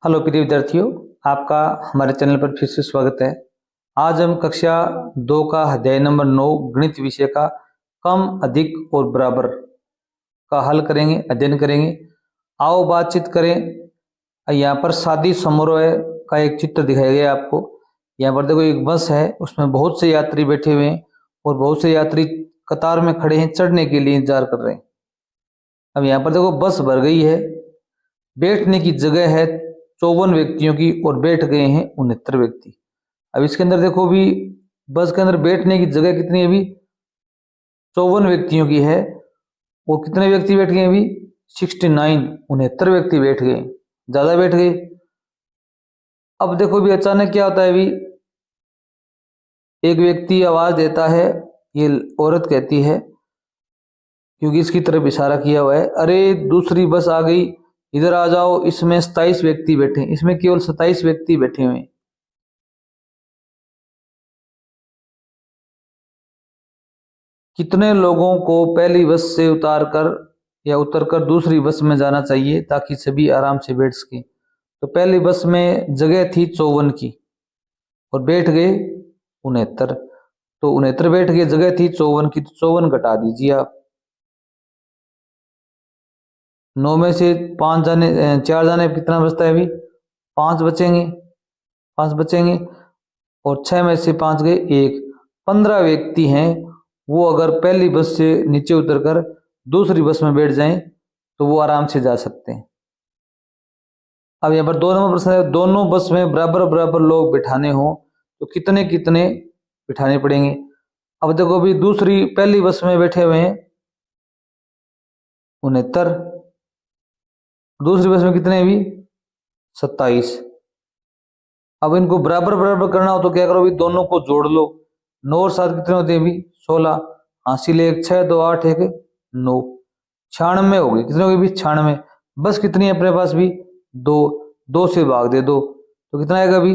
Hello प्रिय विद्यार्थियों, आपका हमारे चैनल पर फिर से स्वागत है। आज हम कक्षा 2 का अध्याय नंबर 9 गणित विषय का कम, अधिक और बराबर का हल करेंगे, अध्ययन करेंगे। आओ बातचीत करें। यहाँ पर शादी समारोह का एक चित्र दिखाया गया है आपको। यहाँ पर देखो, एक बस है, उसमें बहुत से यात्री बैठे हुए हैं और बहुत से यात्री कतार में खड़े हैं, चढ़ने के लिए इंतजार कर रहे हैं। अब यहाँ पर देखो, बस भर गई है, बैठने की जगह है 54 व्यक्तियों की और बैठ गए हैं 69 व्यक्ति। अब इसके अंदर देखो भी, बस के अंदर बैठने की जगह कितनी है? अभी 54 व्यक्तियों की है और कितने व्यक्ति बैठ गए? अभी 69, 69 व्यक्ति बैठ गए, ज्यादा बैठ गए। अब देखो भी, अचानक क्या होता है? अभी एक व्यक्ति आवाज देता है, ये औरत कहती है, क्योंकि इसकी तरफ इशारा किया हुआ है, अरे दूसरी बस आ गई, इधर आ जाओ, इसमें 27 व्यक्ति बैठे, इसमें केवल 27 व्यक्ति बैठे हुए हैं। कितने लोगों को पहली बस से उतारकर या उतरकर दूसरी बस में जाना चाहिए ताकि सभी आराम से बैठ सकें? तो पहली बस में जगह थी 54 की और बैठ गए 69, तो 69 बैठ गए, जगह थी 54 की, तो 54 घटा दीजिए आप। 9 में से 4 जाने कितना बचता है? अभी 5 बचेंगे, 5 बचेंगे और 6 में से 5 गए 1, 15 व्यक्ति हैं। वो अगर पहली बस से नीचे उतरकर दूसरी बस में बैठ जाएं तो वो आराम से जा सकते हैं। अब यहाँ पर 2 नंबर प्रश्न है, दोनों बस में बराबर बराबर लोग बिठाने हो तो कितने कितने बिठाने पड़ेंगे? अब देखो अभी पहली बस में बैठे हुए हैं 69, दूसरी बस में कितने? अभी 27। अब इनको बराबर बराबर करना हो तो क्या करो? अभी दोनों को जोड़ लो। 9 और 7 कितने होते हैं? अभी 16, हासिल 1 6 2 8 1 9, 96 हो गई। कितने हो गए? अभी 96। बस कितनी है अपने पास? भी 2, 2 से भाग दे दो तो कितना आएगा? अभी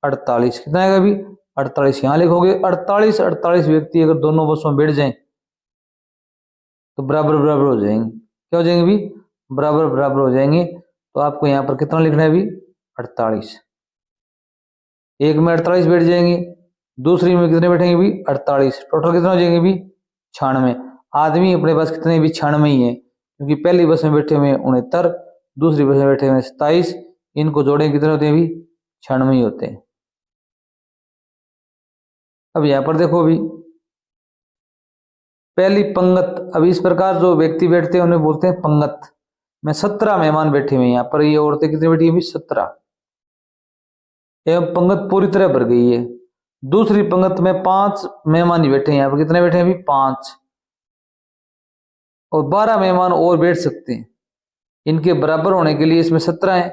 48। कितना आएगा? अभी 48। यहाँ लिखोगे 48 व्यक्ति अगर दोनों बसों में बैठ जाएं तो बराबर बराबर हो जाएंगे। क्या हो जाएंगे? अभी बराबर बराबर हो जाएंगे। तो आपको यहाँ पर कितना लिखना है? अभी 48। एक में 48 बैठ जाएंगे, दूसरी में कितने बैठेंगे? भी 48। टोटल कितना हो जाएंगे? भी 96। आदमी अपने पास कितने? भी 96 ही है, क्योंकि पहली बस में बैठे हुए 69, दूसरी बस में बैठे हुए 27। इनको जोड़े कितने होते हैं? भी 96 ही होते हैं। अब यहाँ पर देखो भी, पहली पंगत, अब इस प्रकार जो व्यक्ति बैठते हैं उन्हें बोलते हैं पंगत। में 17 मेहमान बैठे हुए हैं। यहाँ पर ये औरतें कितनी बैठी है? भी 17। एवं पंगत पूरी तरह भर गई है। दूसरी पंगत में 5 मेहमान ही बैठे हैं। यहाँ पर कितने बैठे हैं? भी 5 और 12 मेहमान और बैठ सकते हैं। इनके बराबर होने के लिए इसमें 17 है,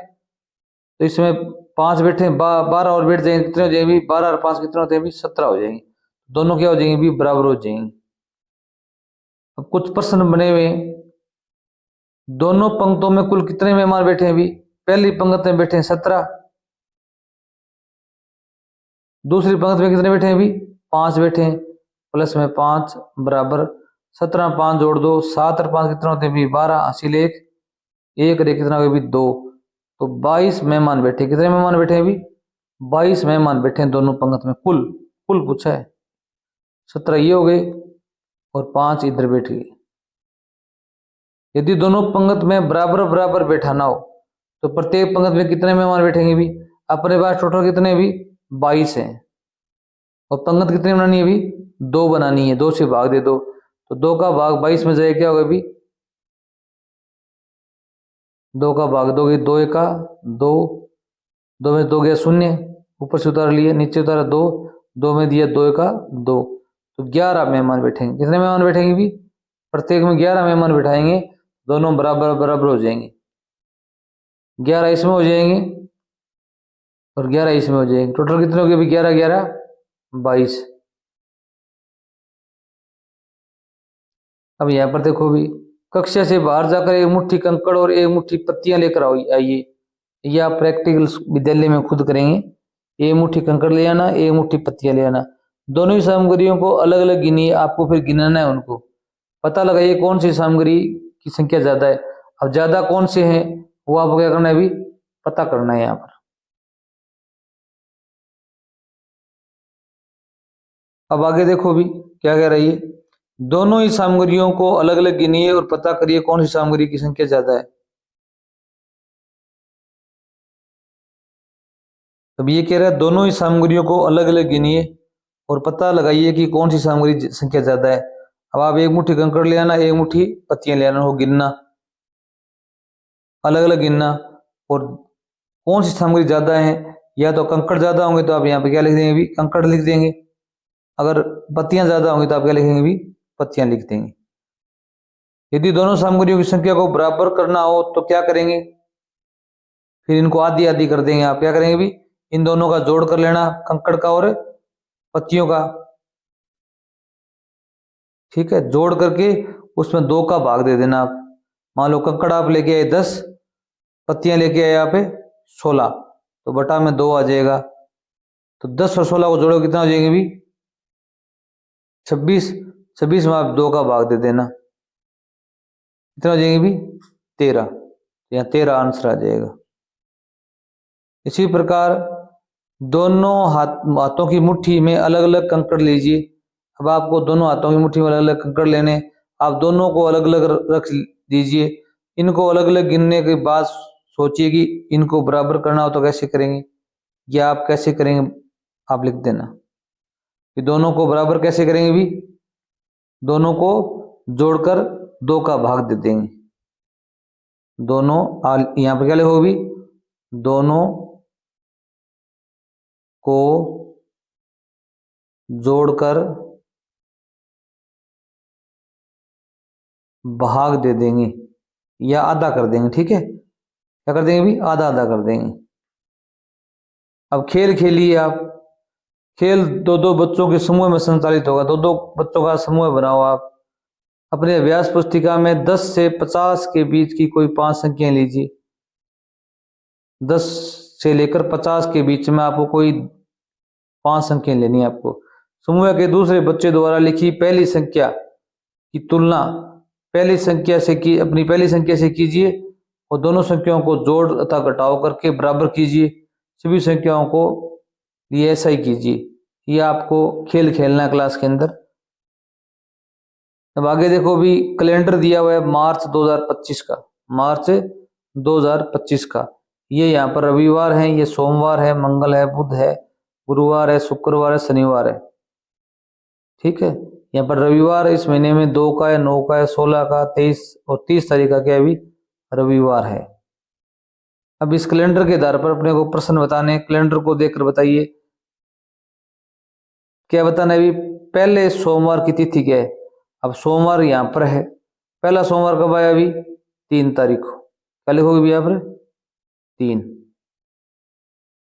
तो इसमें 5 बैठे हैं, 12 और बैठ जाएंगे, कितने हो जाएंगे? 12 और 5 कितने होते हैं? भी 17 हो जाएंगे। दोनों क्या हो जाएंगे? भी बराबर हो जाएंगे। अब कुछ प्रश्न बने हुए हैं। दोनों पंक्तों में कुल कितने मेहमान बैठे हैं? भी पहली पंक्ति में बैठे हैं 17, दूसरी पंक्ति में कितने बैठे हैं? भी 5 बैठे हैं, प्लस में 5 बराबर 17, 5 जोड़ दो, 7 और 5 कितना होते हैं? भी 12, हासिल 1 1 रे कितना हो गया? भी 2। तो 22 मेहमान बैठे। कितने मेहमान बैठे हैं? भी 22 मेहमान बैठे हैं दोनों पंक्ति में। कुल कुल पूछा है। 17 ये हो गए और 5 इधर बैठ गए। यदि दोनों पंक्ति में बराबर बराबर बैठाना हो तो प्रत्येक पंक्ति में कितने मेहमान बैठेंगे? भी अपने पास टोटल कितने? भी 22 हैं और पंक्ति कितनी बनानी है? भी 2 बनानी है। 2 से भाग दे दो तो 2 का भाग 22 में जाए क्या होगा? भी 2 का भाग दोगे, 2 एका 2, 2 में 2 गया 0, ऊपर से उतार लिए, नीचे उतारा 2, 2 में दिया 2 एका 2, तो 11 मेहमान बैठेंगे। कितने मेहमान बैठेंगे? भी प्रत्येक में 11 मेहमान बैठाएंगे, दोनों बराबर बराबर हो जाएंगे। 11 इसमें हो जाएंगे और 11 इसमें हो जाएंगे। टोटल कितने हो गए? भी 11 11 22। अब यहाँ पर देखो भी, कक्षा से बाहर जाकर एक मुट्ठी कंकड़ और एक मुट्ठी पत्तियां लेकर आओ। आइए, ये आप प्रैक्टिकल विद्यालय में खुद करेंगे। एक मुट्ठी कंकड़ ले आना, एक मुट्ठी पत्तियां ले आना। दोनों ही सामग्रियों को अलग अलग गिनिए, आपको फिर गिनाना है। उनको पता लगाइए कौन सी सामग्री की संख्या ज्यादा है। अब ज्यादा कौन से हैं वो आपको क्या करना है? भी पता करना है यहाँ पर। अब आगे देखो भी क्या कह रही है, दोनों ही सामग्रियों को अलग अलग गिनिए और पता करिए कौन सी सामग्री की संख्या ज्यादा है। अब ये कह रहा है दोनों ही सामग्रियों को अलग अलग गिनिए और पता लगाइए कि कौन सी सामग्री संख्या ज्यादा है। अब आप एक मुट्ठी कंकड़ ले आना, एक मुट्ठी पत्तियां ले आना, वो गिनना, अलग अलग गिनना, और कौन सी सामग्री ज्यादा है। या तो कंकड़ ज्यादा होंगे तो आप यहाँ पे क्या लिख देंगे भी, कंकड़ लिख देंगे। अगर पत्तियां ज्यादा होंगी तो आप क्या लिखेंगे भी, पत्तियां लिख देंगे। यदि दोनों सामग्रियों की संख्या को बराबर करना हो तो क्या करेंगे, फिर इनको आधी आधी कर देंगे। आप क्या करेंगे भी, इन दोनों का जोड़ कर लेना, कंकड़ का और पत्तियों का, ठीक है। जोड़ करके उसमें 2 का भाग दे देना आप। मान लो कंकड़ आप लेके आए 10, पत्तियां लेके आए यहाँ पे 16, तो बटा में 2 आ जाएगा। तो 10 और 16 को जोड़ो कितना हो जाएंगे भी, 26। 26 में आप 2 का भाग दे देना, कितना हो जाएंगे भी, 13। यहाँ 13 आंसर आ जाएगा। इसी प्रकार दोनों हाथों की मुट्ठी में अलग अलग कंकड़ लीजिए। अब आपको दोनों हाथों की मुट्ठी में अलग अलग कंकड़ लेने, आप दोनों को अलग अलग रख दीजिए। इनको अलग अलग गिनने के बाद सोचिए कि इनको बराबर करना हो तो कैसे करेंगे, या आप कैसे करेंगे, आप लिख देना कि दोनों को बराबर कैसे करेंगे भी, दोनों को जोड़कर 2 का भाग दे देंगे। दोनों यहाँ पर क्या लिखोगे भी, दोनों को जोड़कर भाग दे देंगे या आधा कर देंगे, ठीक है। क्या कर देंगे भी, आधा आधा कर देंगे। अब खेल खेलिए आप। खेल दो दो बच्चों के समूह में संचालित होगा। दो दो बच्चों का समूह बनाओ आप। अपने अभ्यास पुस्तिका में 10 से 50 के बीच की कोई 5 संख्याएं लीजिए। 10 से लेकर 50 के बीच में आपको कोई 5 संख्याएं लेनी है आपको। समूह के दूसरे बच्चे द्वारा लिखी पहली संख्या की तुलना पहली संख्या से की अपनी पहली संख्या से कीजिए और दोनों संख्याओं को जोड़ तथा घटाव करके बराबर कीजिए। सभी संख्याओं को लिए ऐसा ही कीजिए। ये आपको खेल खेलना है क्लास के अंदर। अब आगे देखो भी, कैलेंडर दिया हुआ है मार्च 2025 का, मार्च 2025 का। ये यहाँ पर रविवार है, ये सोमवार है, मंगल है, बुध है, गुरुवार है, शुक्रवार है, शनिवार है, ठीक है। यहाँ पर रविवार इस महीने में 2 का है, 9 का है, 16 का, 23 और 30 तारीख का क्या है भी, रविवार है। अब इस कैलेंडर के आधार पर अपने को प्रश्न बताने, कैलेंडर को देखकर बताइए क्या बताना है भी, पहले सोमवार की तिथि क्या है। अब सोमवार यहाँ पर है, पहला सोमवार कब आया अभी, 3 तारीख को। क्या लिखोगे भी यहाँ पर, 3।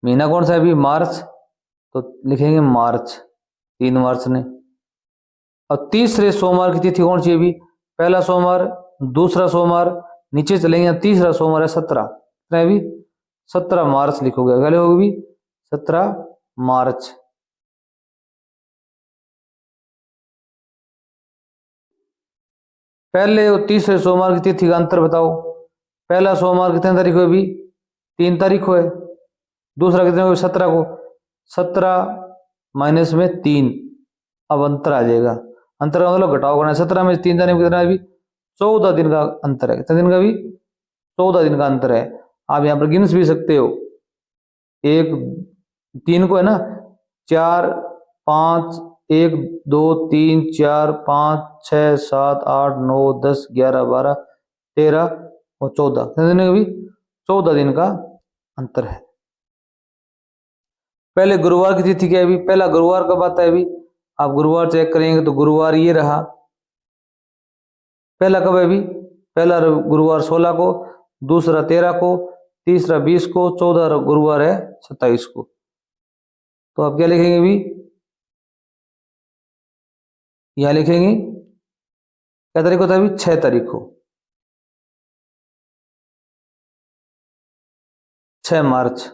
महीना कौन सा है अभी, मार्च, तो लिखेंगे मार्च, 3 मार्च ने। अब तीसरे सोमवार की तिथि कौन सी है अभी, पहला सोमवार, दूसरा सोमवार, नीचे चलेंगे, तीसरा सोमवार है 17, कितना है अभी, 17 मार्च लिखोगे। क्या लिखोगे भी, 17 मार्च। पहले और तीसरे सोमवार की तिथि का अंतर बताओ। पहला सोमवार कितने तारीख को है अभी, 3 तारीख को है। दूसरा कितने को, 17 को। 17 माइनस में 3, अब अंतर आ जाएगा। अंतर का मतलब घटाव करना है। 17 में 3 जाने में कितना है अभी, 14 दिन का अंतर है। कितने दिन का भी, 14 दिन का अंतर है। आप यहाँ पर गिन भी सकते हो, 1 3 को है ना, 4 5 1 2 3 4 5 6 7 8 9 10 11 12 13 और 14, कितने दिन का भी, 14 दिन का अंतर है। पहले गुरुवार की तिथि क्या है अभी, पहला गुरुवार कब आता है अभी, आप गुरुवार चेक करेंगे तो गुरुवार ये रहा। पहला कब है अभी, पहला गुरुवार 16 को, दूसरा 13 को, तीसरा 20 को, 14 गुरुवार है 27 को। तो आप क्या लिखेंगे अभी, यहां लिखेंगे क्या तारीख होता है अभी, 6 तारीख को, 6 मार्च।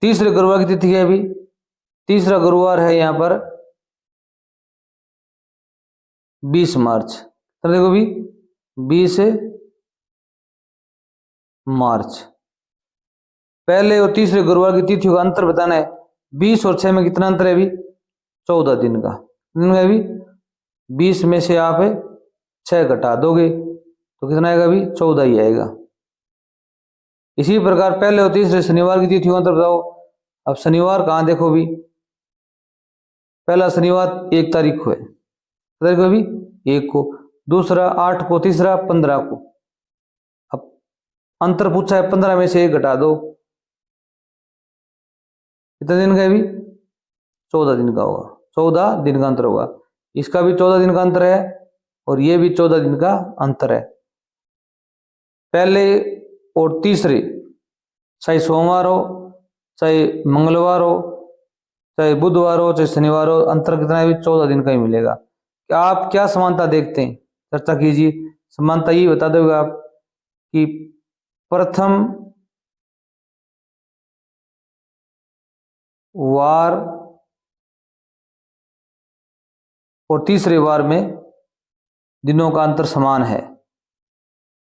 तीसरे गुरुवार की तिथि है अभी, तीसरा गुरुवार है यहां पर 20 मार्च। देखो भी 20 मार्च। पहले और तीसरे गुरुवार की तिथियों का अंतर बताना है। 20 और 6 में कितना अंतर है अभी? 14 दिन का। अभी 20 में से आप 6 घटा दोगे तो कितना आएगा? अभी 14 ही आएगा। इसी प्रकार पहले और तीसरे शनिवार की तिथियों का अंतर बताओ। अब शनिवार कहाँ देखो भी, पहला शनिवार 1 तारीख को है, तारीख को भी 1 को, दूसरा 8 को, तीसरा 15 को। अब अंतर पूछा है, 15 में से 1 घटा दो, कितने दिन का है? भी 14 दिन का होगा। 14 दिन का अंतर होगा। इसका भी 14 दिन का अंतर है और ये भी 14 दिन का अंतर है। पहले और तीसरे, चाहे सोमवार हो, चाहे मंगलवार हो, चाहे बुधवार हो, चाहे शनिवार हो, अंतर कितना है? भी 14 दिन का ही मिलेगा। क्या आप क्या समानता देखते हैं? चर्चा कीजिए। समानता ये बता दोगे आप कि प्रथम वार और तीसरे वार में दिनों का अंतर समान है,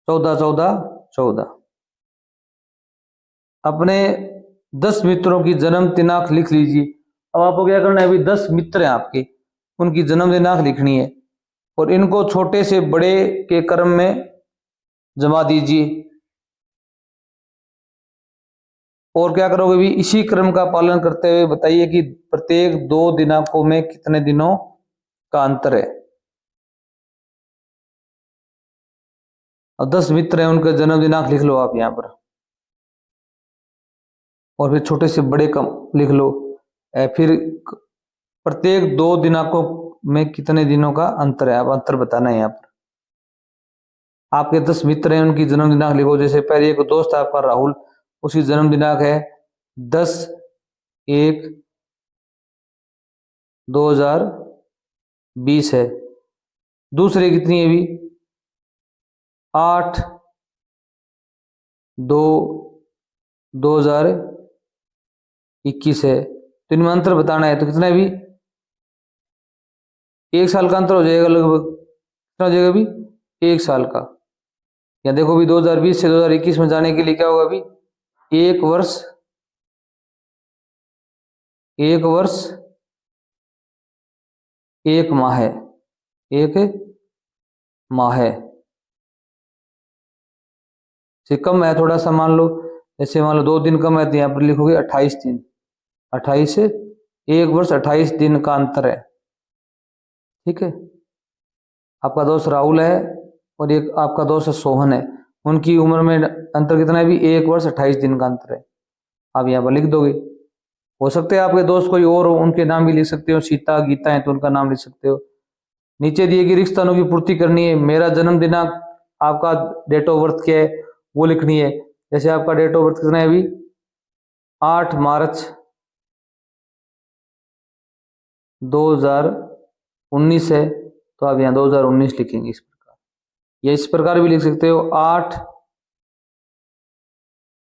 14 14 14। अपने 10 मित्रों की जन्म दिनांक लिख लीजिए। अब आपको क्या करना है? अभी 10 मित्र हैं आपके, उनकी जन्म दिनांक लिखनी है और इनको छोटे से बड़े के क्रम में जमा दीजिए। और क्या करोगे? भी इसी क्रम का पालन करते हुए बताइए कि प्रत्येक 2 दिनांकों में कितने दिनों का अंतर है। और 10 मित्र हैं, उनका जन्म दिनांक लिख लो आप यहाँ पर, और फिर छोटे से बड़े कम लिख लो। फिर प्रत्येक 2 दिनांकों में कितने दिनों का अंतर है, आप अंतर बताना है यहाँ पर। आपके 10 मित्र हैं, उनकी जन्म दिनांक लिखो। जैसे पहले एक दोस्त है आपका राहुल, उसकी जन्म दिनांक है 10/1/2020 है। दूसरे कितनी है? भी 8/2/2021 है। तो इनमें अंतर बताना है, तो कितना है? भी 1 साल का अंतर हो जाएगा लगभग। कितना हो जाएगा? भी 1 साल का। या देखो भी 2020 से 2021 में जाने के लिए क्या होगा? भी 1 वर्ष 1 माह है, 1 माह है। से कम है थोड़ा सा, मान लो जैसे मान लो 2 दिन कम है तो यहाँ पर लिखोगे 28 दिन। 28 से 1 वर्ष 28 दिन का अंतर है। ठीक है। आपका दोस्त राहुल है और एक आपका दोस्त सोहन है, उनकी उम्र में अंतर कितना है? भी 1 वर्ष 28 दिन का अंतर है। आप यहाँ पर लिख दोगे। हो सकते हैं आपके दोस्त कोई और हो, उनके नाम भी लिख सकते हो। सीता गीता है तो उनका नाम लिख सकते हो। नीचे दिए गए रिक्त स्थानों की पूर्ति करनी है। मेरा जन्म दिनांक, आपका डेट ऑफ बर्थ क्या है वो लिखनी है। जैसे आपका डेट ऑफ बर्थ कितना है? अभी 8 मार्च 2019 है, तो आप यहाँ 2019 लिखेंगे इस प्रकार, या इस प्रकार भी लिख सकते हो। 8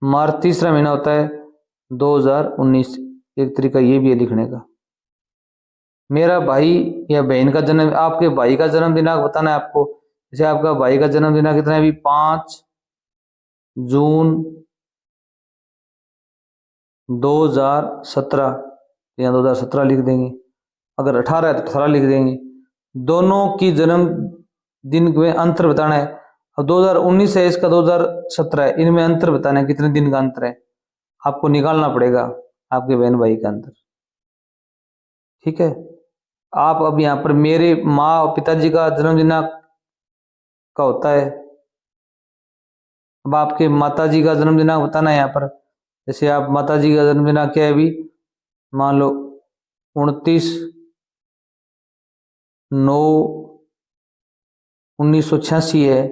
मार्च तीसरा महीना होता है 2019, एक तरीका ये भी है लिखने का। मेरा भाई या बहन का जन्म, आपके भाई का जन्म दिनांक बताना है आपको। जैसे आपका भाई का जन्म दिनांक कितना है? अभी 5 जून 2017, या 2017 लिख देंगे। अगर 18 है तो 18 लिख देंगे। दोनों की जन्म दिन में अंतर बताना है। अब 2019 है, इसका 2017 है, इनमें अंतर बताना है कितने दिन का अंतर है, आपको निकालना पड़ेगा आपके बहन भाई का अंतर। ठीक है। आप अब यहाँ पर मेरे माँ और पिताजी का जन्म दिनांक का होता है। अब आपके माताजी का जन्म दिनांक बताना है यहाँ पर। जैसे आप माताजी का जन्म दिनांक क्या है? अभी मान लो 29/9/1986 है।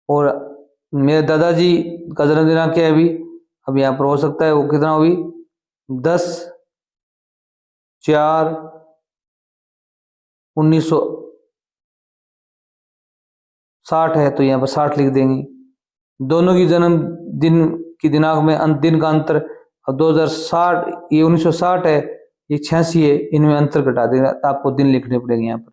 और मेरे दादाजी का जन्म दिनांक क्या है? अभी अब यहाँ पर हो सकता है वो कितना हो? अभी 10/4/1960 है, तो यहाँ पर 60 लिख देंगे। दोनों की जन्म दिन की दिनांक में दिन का अंतर, अब 2060 ये 1960 है, ये 86 है, इनमें अंतर घटा देगा, आपको दिन लिखने पड़ेंगे यहाँ पर।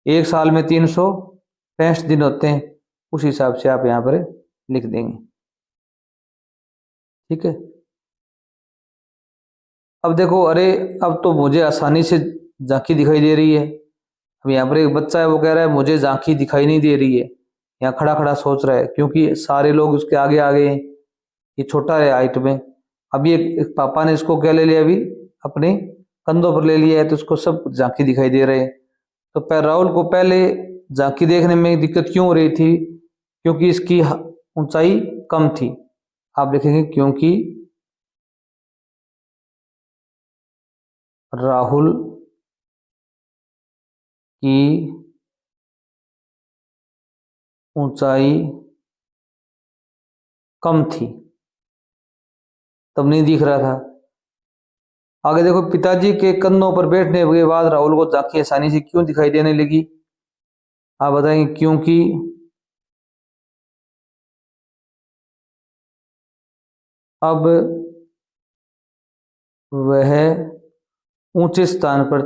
एक साल में 365 दिन होते हैं, उस हिसाब से आप यहाँ पर लिख देंगे। ठीक है। अब देखो, अरे अब तो मुझे आसानी से झांकी दिखाई दे रही है। अब यहाँ पर एक बच्चा है, वो कह रहा है मुझे झांकी दिखाई नहीं दे रही है। यहाँ खड़ा खड़ा सोच रहा है, क्योंकि सारे लोग उसके आगे आगे हैं, ये छोटा है हाइट में। अभी एक पापा ने इसको क्या ले लिया, अभी अपने कंधों पर ले लिया है, तो उसको सब झांकी दिखाई दे रहे हैं। तो राहुल को पहले झांकी देखने में दिक्कत क्यों हो रही थी? क्योंकि इसकी ऊंचाई कम थी। आप देखेंगे क्योंकि राहुल की ऊंचाई कम थी, तब नहीं दिख रहा था। आगे देखो, पिताजी के कंधों पर बैठने के बाद राहुल को झांकी आसानी से क्यों दिखाई देने लगी? आप बताएंगे क्योंकि अब वह ऊंचे स्थान पर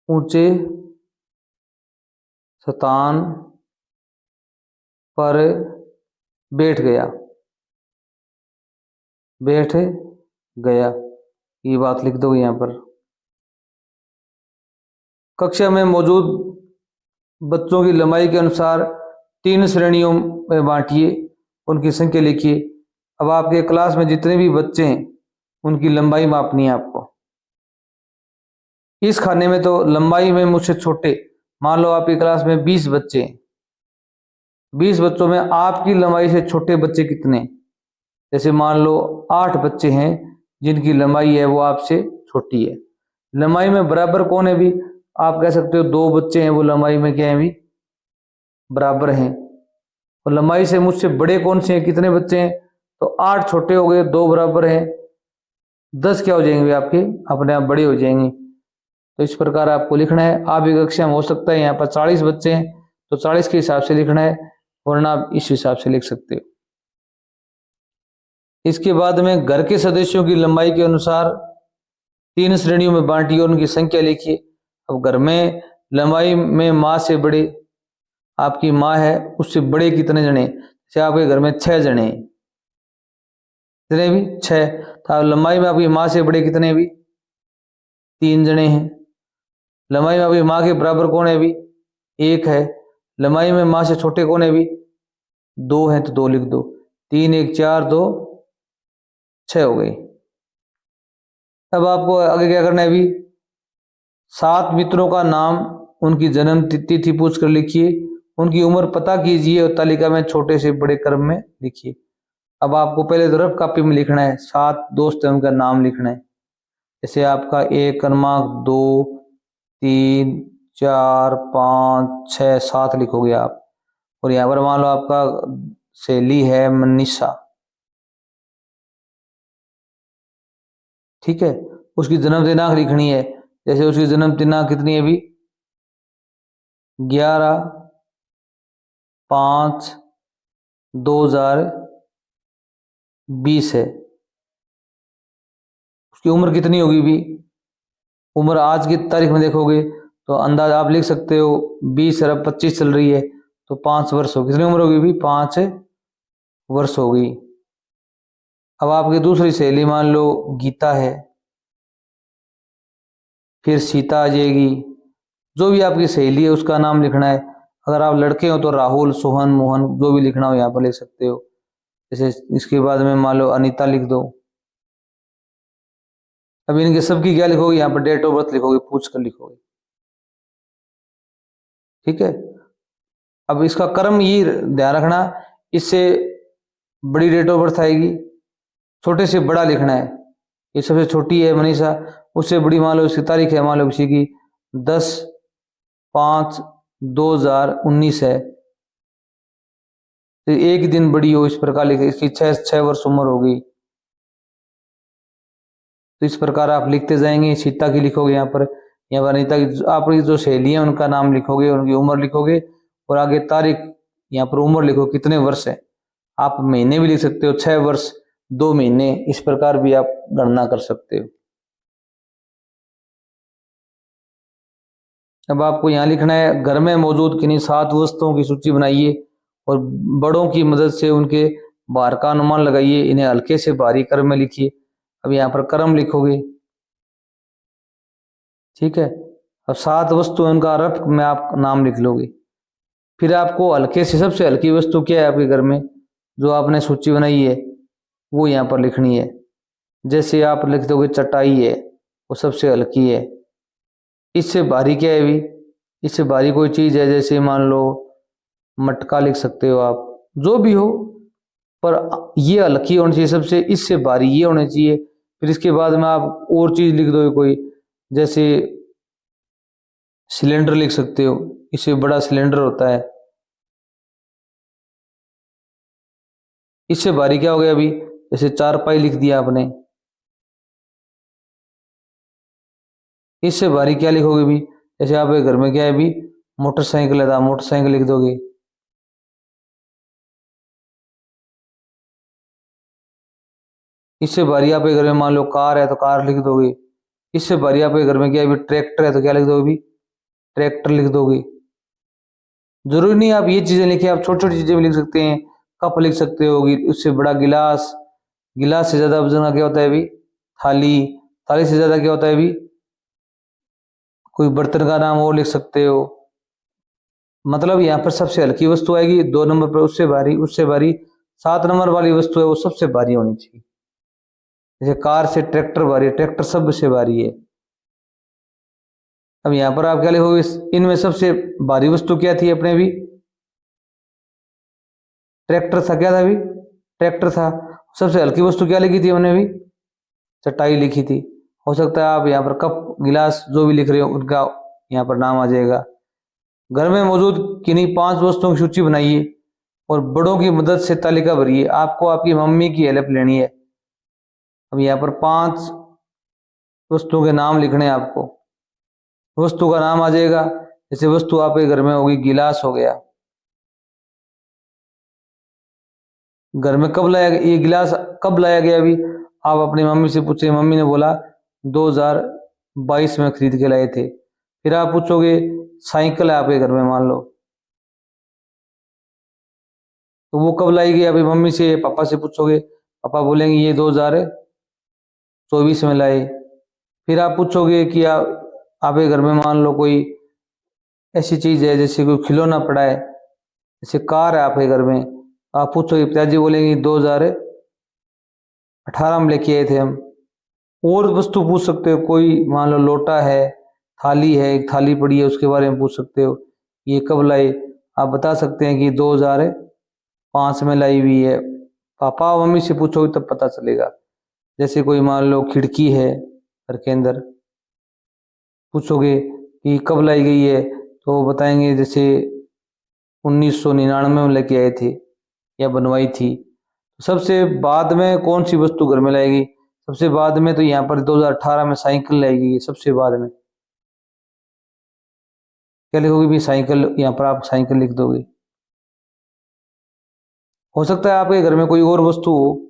ऊंचे स्थान पर बैठ गया। बैठ गया, ये बात लिख दो यहाँ पर। कक्षा में मौजूद बच्चों की लंबाई के अनुसार 3 श्रेणियों में बांटिए, उनकी संख्या लिखिए। अब आपके क्लास में जितने भी बच्चे हैं उनकी लंबाई मापनी है आपको। इस खाने में तो लंबाई में मुझसे छोटे, मान लो आपकी क्लास में 20 बच्चे हैं, 20 बच्चों में आपकी लंबाई से छोटे बच्चे कितने? जैसे मान लो 8 बच्चे हैं जिनकी लंबाई है वो आपसे छोटी है। लंबाई में बराबर कौन है भी? आप कह सकते हो 2 बच्चे हैं, वो लंबाई में क्या है भी? बराबर हैं। और लंबाई से मुझसे बड़े कौन से हैं? कितने बच्चे हैं? तो 8 छोटे हो गए, 2 बराबर हैं, 10 क्या हो जाएंगे आपके? अपने आप बड़े हो जाएंगे। तो इस प्रकार आपको लिखना है। आप एक कक्षा में हो सकता है यहाँ पर 40 बच्चे हैं, तो 40 के हिसाब से लिखना है, वरना आप इस हिसाब से लिख सकते हो। इसके बाद में घर के सदस्यों की लंबाई के अनुसार 3 श्रेणियों में बांटिए और उनकी संख्या लिखिए। अब घर में लंबाई में माँ से बड़े, आपकी माँ है, उससे बड़े कितने जने? जैसे आपके घर में 6 जने हैं, कितने भी? 6। तो लंबाई में आपकी माँ से बड़े कितने भी? 3 जने हैं। लंबाई में आपकी माँ के बराबर कौन है भी? 1 है। लंबाई में माँ से छोटे कौन है भी? 2 हैं, तो 2 लिख दो। 3 1 4 2 6 हो गई। अब आपको आगे क्या करना है भी? 7 मित्रों का नाम, उनकी जन्म तिथि पूछकर लिखिए, उनकी उम्र पता कीजिए और तालिका में छोटे से बड़े क्रम में लिखिए। अब आपको पहले तो रफ कॉपी में लिखना है, 7 दोस्त हैं उनका नाम लिखना है। जैसे आपका 1 क्रमांक, 2 3 4 5 6 7 लिखोगे आप। और यहाँ पर मान लो आपका सहेली है मनीषा, ठीक है, उसकी जन्म दिनांक लिखनी है। जैसे उसकी जन्म दिनांक कितनी है भी? 11/5/2020 है। उसकी उम्र कितनी होगी भी? उम्र आज की तारीख में देखोगे तो अंदाज आप लिख सकते हो, 20/25 चल रही है, तो 5 वर्ष होगी। कितनी उम्र होगी भी? 5 वर्ष होगी। अब आपकी दूसरी सहेली मान लो गीता है, फिर सीता आ जाएगी। जो भी आपकी सहेली है उसका नाम लिखना है। अगर आप लड़के हो तो राहुल, सोहन, मोहन, जो भी लिखना हो यहाँ पर लिख सकते हो। जैसे इसके बाद में मान लो अनीता लिख दो। अब इनके सबकी क्या लिखोगे? यहाँ पर डेट ऑफ बर्थ लिखोगे, पूछ कर लिखोगे। ठीक है। अब इसका क्रम ये ध्यान रखना, इससे बड़ी डेट ऑफ बर्थ आएगी, छोटे से बड़ा लिखना है। ये सबसे छोटी है मनीषा, उससे बड़ी मान लो इसकी तारीख है, मान लो किसी की 10/5/2019 है, तो एक दिन बड़ी हो, इस प्रकार लिखे। इसकी 6 वर्ष उम्र होगी, तो इस प्रकार आप लिखते जाएंगे। सीता की लिखोगे यहाँ पर अनीता की, आपकी जो सहेली है उनका नाम लिखोगे, उनकी उम्र लिखोगे, और आगे तारीख, यहाँ पर उम्र लिखो कितने वर्ष है। आप महीने भी लिख सकते हो, 6 वर्ष 2 महीने, इस प्रकार भी आप गणना कर सकते हो। अब आपको यहाँ लिखना है, घर में मौजूद किन्हीं 7 वस्तुओं की सूची बनाइए और बड़ों की मदद से उनके भार का अनुमान लगाइए, इन्हें हल्के से भारी क्रम में लिखिए। अब यहाँ पर क्रम लिखोगे, ठीक है। अब 7 वस्तु है उनका रफ में आप नाम लिख लोगे। फिर आपको हल्के से सबसे हल्की वस्तु क्या है आपके घर में, जो आपने सूची बनाई है वो यहाँ पर लिखनी है। जैसे आप लिख दोगे चटाई है, वो सबसे हल्की है। इससे भारी क्या है भी, इससे भारी कोई चीज़ है, जैसे मान लो मटका लिख सकते हो आप, जो भी हो, पर ये हल्की होनी चाहिए सबसे, इससे भारी ये होनी चाहिए। फिर इसके बाद में आप और चीज़ लिख दोगे कोई, जैसे सिलेंडर लिख सकते हो, इससे बड़ा सिलेंडर होता है। इससे भारी क्या हो गया अभी, जैसे चारपाई लिख दिया आपने। इससे भारी क्या लिखोगे भी, जैसे आपके घर में क्या है भी, मोटरसाइकिल है, मोटरसाइकिल लिख दोगे। इससे भारी आपके घर में मान लो कार है तो कार लिख दोगे। इससे भारी आपके घर में क्या है भी, ट्रैक्टर है तो क्या लिख दोगे भी, ट्रैक्टर लिख दोगे। जरूरी नहीं आप ये चीजें लिखे, आप छोटी छोटी चीजें भी लिख सकते हैं। कप लिख सकते हो, उससे बड़ा गिलास, गिलास से ज्यादा वजन का क्या होता है भी, थाली, थाली से ज्यादा क्या होता है भी, कोई बर्तन का नाम और लिख सकते हो। मतलब यहाँ पर सबसे हल्की वस्तु आएगी 2 नंबर पर, उससे भारी, उससे भारी। 7 नंबर वाली वस्तु है वो सबसे भारी होनी चाहिए। जैसे कार से ट्रैक्टर भारी है, ट्रैक्टर सबसे भारी है। अब यहाँ पर आप क्या लिखोगे, इनमें सबसे भारी वस्तु क्या थी अपने भी, ट्रैक्टर था। क्या था भी, ट्रैक्टर था। सबसे हल्की वस्तु क्या लिखी थी हमने भी, चटाई लिखी थी। हो सकता है आप यहाँ पर कप गिलास जो भी लिख रहे हो उनका यहाँ पर नाम आ जाएगा। घर में मौजूद किन्हीं 5 वस्तुओं की सूची बनाइए और बड़ों की मदद से तालिका भरिए। आपको आपकी मम्मी की हेल्प लेनी है। अब यहाँ पर 5 वस्तुओं के नाम लिखने हैं आपको। वस्तु का नाम आ जाएगा, जैसे वस्तु आपके घर में होगी, गिलास हो गया। घर में कब लाया, ये गिलास कब लाया गया अभी, आप अपनी मम्मी से पूछे, मम्मी ने बोला 2022 में खरीद के लाए थे। फिर आप पूछोगे साइकिल है आपके घर में मान लो, तो वो कब लाई गई, अभी मम्मी से पापा से पूछोगे, पापा बोलेंगे ये 2024 में लाए। फिर आप पूछोगे कि आपके घर में मान लो कोई ऐसी चीज है, जैसे कोई खिलौना पड़ा है, जैसे कार है आपके घर में, आप पूछोगे, पिताजी बोलेंगे 2018 में लेके आए थे हम। और वस्तु पूछ सकते हो, कोई मान लो लोटा है, थाली है, एक थाली पड़ी है उसके बारे में पूछ सकते हो, ये कब लाई। आप बता सकते हैं कि 2005 में लाई हुई है। पापा और मम्मी से पूछोगे तब पता चलेगा। जैसे कोई मान लो खिड़की है घर के अंदर, पूछोगे कि कब लाई गई है, तो वो बताएंगे जैसे 1999 में लेके आए थे या बनवाई थी। सबसे बाद में कौन सी वस्तु घर में लाएगी, सबसे बाद में तो यहाँ पर 2018 में साइकिल लाएगी, सबसे बाद में। क्या लिखोगे भी, साइकिल, यहाँ पर आप साइकिल लिख दोगे। हो सकता है आपके घर में कोई और वस्तु हो।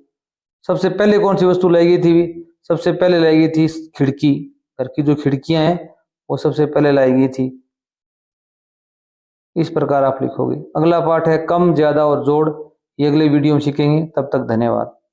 सबसे पहले कौन सी वस्तु लाई गई थी भी, सबसे पहले लाई गई थी खिड़की। घर की जो खिड़कियां हैं वो सबसे पहले लाई गई थी। इस प्रकार आप लिखोगे। अगला पाठ है कम, ज्यादा और जोड़। ये अगले वीडियो में सीखेंगे। तब तक धन्यवाद।